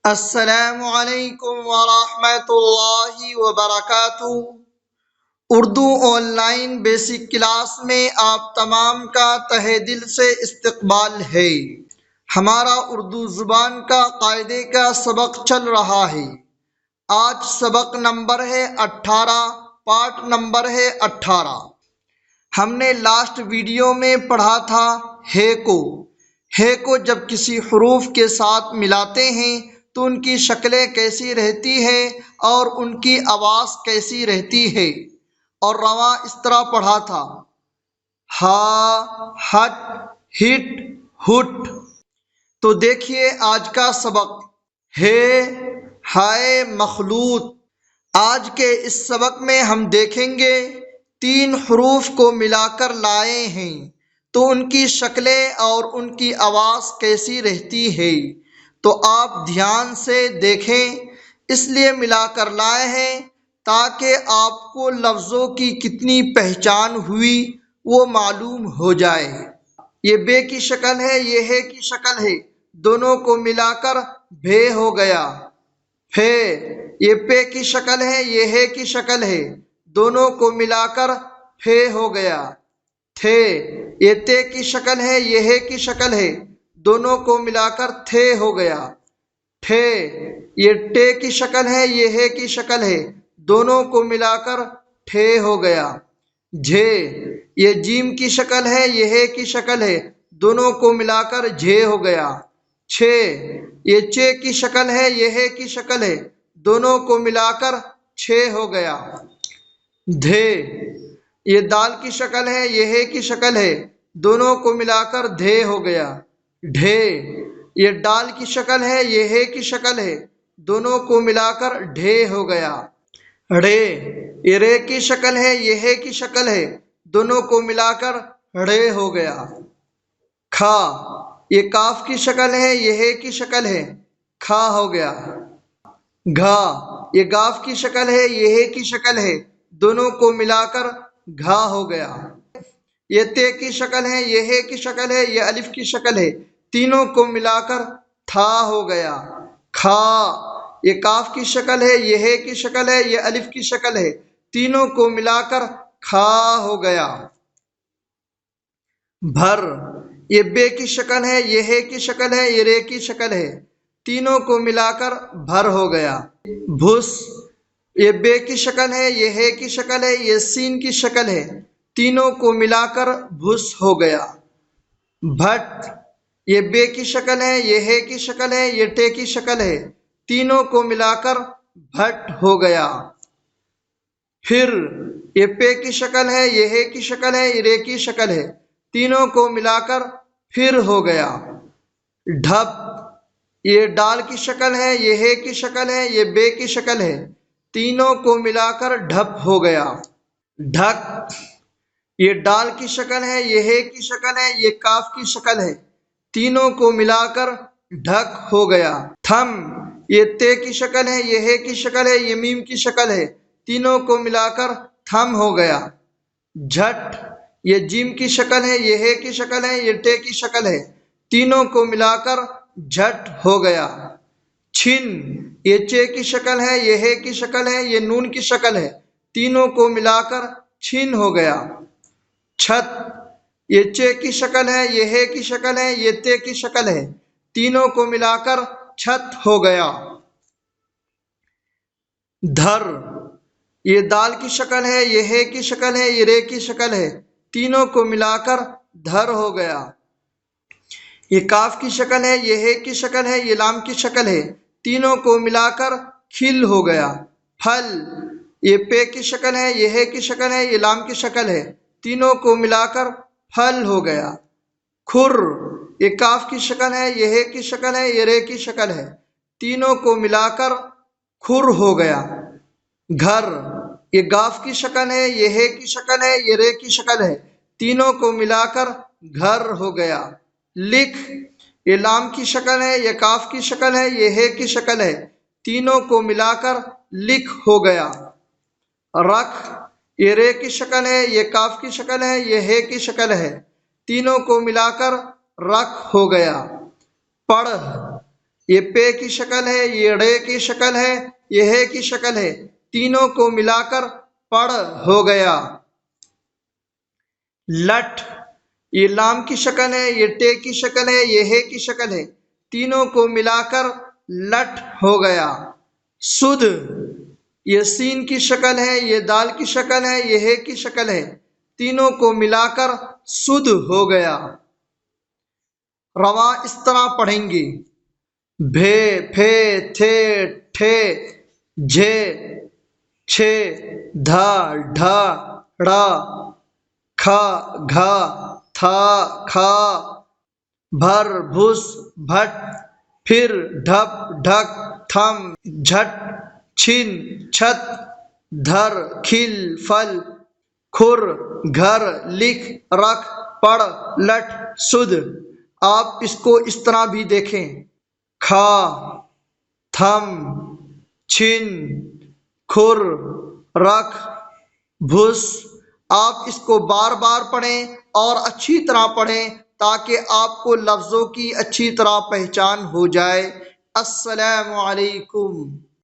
السلام علیکم ورحمۃ اللہ وبرکاتہ۔ Urdu on line basic class میں آپ تمام کا تہہ دل سے استقبال ہے۔ ہمارا اردو زبان کا قاعدے کا سبق چل رہا ہے۔ آج سبق نمبر ہے 18، پارٹ نمبر ہے 18۔ ہم نے لاسٹ ویڈیو میں پڑھا تھا ہے کو جب کسی حروف کے ساتھ ملاتے ہیں تو ان کی شکلیں کیسی رہتی ہے اور ان کی آواز کیسی رہتی ہے، اور رواں اس طرح پڑھا تھا: ہا، ہٹ، ہٹ، ہٹ۔ تو دیکھیے آج کا سبق ہے ہائے مخلوط۔ آج کے اس سبق میں ہم دیکھیں گے 3 حروف کو ملا کر لائے ہیں تو ان کی شکلیں اور ان کی آواز کیسی رہتی ہے۔ تو آپ دھیان سے دیکھیں، اس لیے ملا کر لائے ہیں تاکہ آپ کو لفظوں کی کتنی پہچان ہوئی وہ معلوم ہو جائے۔ یہ بے کی شکل ہے، یہ ہے کی شکل ہے، دونوں کو ملا کر بھے ہو گیا۔ پھے، یہ پے کی شکل ہے، یہ ہے کی شکل ہے، دونوں کو ملا کر پھے ہو گیا۔ تھے، یہ تے کی شکل ہے، یہ ہے کی شکل ہے، دونوں کو ملا کر تھے ہو گیا۔ ٹھے، یہ ٹے کی شکل ہے، یہ ہے کی شکل ہے، دونوں کو ملا کر ٹھے ہو گیا۔ جھے، یہ جیم کی شکل ہے، یہ ہے کی شکل ہے، دونوں کو ملا کر جھے ہو گیا۔ چھے، یہ چے کی شکل ہے، یہ ہے کی شکل ہے، دونوں کو ملا کر چھے ہو گیا۔ دھے، یہ دال کی شکل ہے، یہ ہے کی شکل ہے، دونوں کو ملا کر دھے ہو گیا۔ ڈھے، یہ ڈال کی شکل ہے، یہ ہے کی شکل ہے، دونوں کو ملا کر ڈھے ہو گیا۔ ڑے، یہ رے کی شکل ہے، یہ ہے کی شکل ہے، دونوں کو ملا کر ڑے ہو گیا۔ کھا، یہ کاف کی شکل ہے، یہ ہے کی شکل ہے، کھا ہو گیا۔ گھا، یہ گاف کی شکل ہے، یہ ہے کی شکل ہے، دونوں کو ملا کر گھا ہو گیا۔ یہ تے کی شکل ہے، یہ ہے کی شکل ہے، یہ الف کی شکل ہے، تینوں کو ملا کر تھا ہو گیا۔ کھا، یہ کاف کی شکل ہے، یہ ہے کی شکل ہے، یہ الف کی شکل ہے، تینوں کو ملا کر کھا ہو گیا۔ بھر، یہ بے کی شکل ہے، یہ ہے کی شکل ہے، یہ رے کی شکل ہے، تینوں کو ملا کر بھر ہو گیا۔ بھس، یہ بے کی شکل ہے، یہ ہے کی شکل ہے، یہ سین کی شکل ہے، تینوں کو ملا کر بھس ہو گیا۔ بھٹ، یہ بے کی شکل ہے، یہ ہے کی شکل ہے، یہ ٹے کی شکل ہے، تینوں کو ملا کر بھٹ ہو گیا۔ پھر، یہ پے کی شکل ہے، یہ ہے کی شکل ہے، یہ رے کی شکل ہے، تینوں کو ملا کر پھر ہو گیا۔ ڈھپ، یہ ڈال کی شکل ہے، یہ ہے کی شکل ہے، یہ بے کی شکل ہے، تینوں کو ملا کر ڈھپ ہو گیا۔ ڈھک، یہ ڈال کی شکل ہے، یہ ہے کی شکل ہے، یہ کاف کی شکل ہے، تینوں کو ملا کر ڈھک ہو گیا۔ تھم، یہ تے کی شکل ہے، یہ ہے کی شکل ہے، یہ میم کی شکل ہے، تینوں کو ملا کر تھم ہو گیا۔ جھٹ، یہ جیم کی شکل ہے، یہ ہے کی شکل ہے، یہ ٹے کی شکل ہے، تینوں کو ملا کر جھٹ ہو گیا۔ چھن، یہ چے کی شکل ہے، یہ ہے کی شکل ہے، یہ نون کی شکل ہے، تینوں کو ملا کر چھن ہو گیا۔ چھت، یہ چے کی شکل ہے، یہ ہے کی شکل ہے، یہ تے کی شکل ہے، تینوں کو ملا کر چھت ہو گیا۔ دھر، یہ دال کی شکل ہے، یہ ہے کی شکل ہے، یہ رے کی شکل ہے، تینوں کو ملا کر دھر ہو گیا۔ یہ کاف کی شکل ہے، یہ ہے کی شکل ہے، یہ لام کی شکل ہے، تینوں کو ملا کر کھل ہو گیا۔ پھل، یہ پے کی شکل ہے، یہ ہے کی شکل ہے، یہ لام کی شکل ہے، تینوں کو ملا کر پھل ہو گیا۔ کھر، یہ کاف کی شکل ہے، یہ ہے کی شکل ہے، یہ رے کی شکل ہے، تینوں کو ملا کر کھر ہو گیا۔ گھر، یہ گاف کی شکل ہے، یہ ہے کی شکل ہے، یہ رے کی شکل ہے، تینوں کو ملا کر گھر ہو گیا۔ لکھ، یہ لام کی شکل ہے، یہ کاف کی شکل ہے، یہ ہے کی شکل ہے، تینوں کو ملا کر لکھ ہو گیا۔ رکھ، یہ رے کی شکل ہے، یہ کاف کی شکل ہے، یہ ہے کی شکل ہے، تینوں کو ملا کر رکھ ہو گیا۔ پڑھ، یہ پے کی شکل ہے، یہ رے کی شکل ہے، یہ ہے کی شکل ہے، تینوں کو ملا کر پڑھ ہو گیا۔ لٹ، یہ لام کی شکل ہے، یہ ٹے کی شکل ہے، یہ ہے کی شکل ہے، تینوں کو ملا کر لٹ ہو گیا۔ سدھ، یہ سین کی شکل ہے، یہ دال کی شکل ہے، یہ ہے کی شکل ہے، تینوں کو ملا کر سدھ ہو گیا۔ رواں اس طرح پڑھیں گے: بھے، پھے، تھے، ٹھے، جھے، چھے، دھا، ڈھا، ڑا، کھا، گھا، تھا، کھا، بھر، بھس، بھٹ، پھر، ڈھپ، ڈھک، تھم، جھٹ، چھن، چھت، دھر، کھل، پھل، کھر، گھر، لکھ، رکھ، پڑھ، لٹ، سدھ۔ آپ اس کو اس طرح بھی دیکھیں: کھا، تھم، چھن، کھر، رکھ، بھس۔ آپ اس کو بار بار پڑھیں اور اچھی طرح پڑھیں تاکہ آپ کو لفظوں کی اچھی طرح پہچان ہو جائے۔ السلام علیکم۔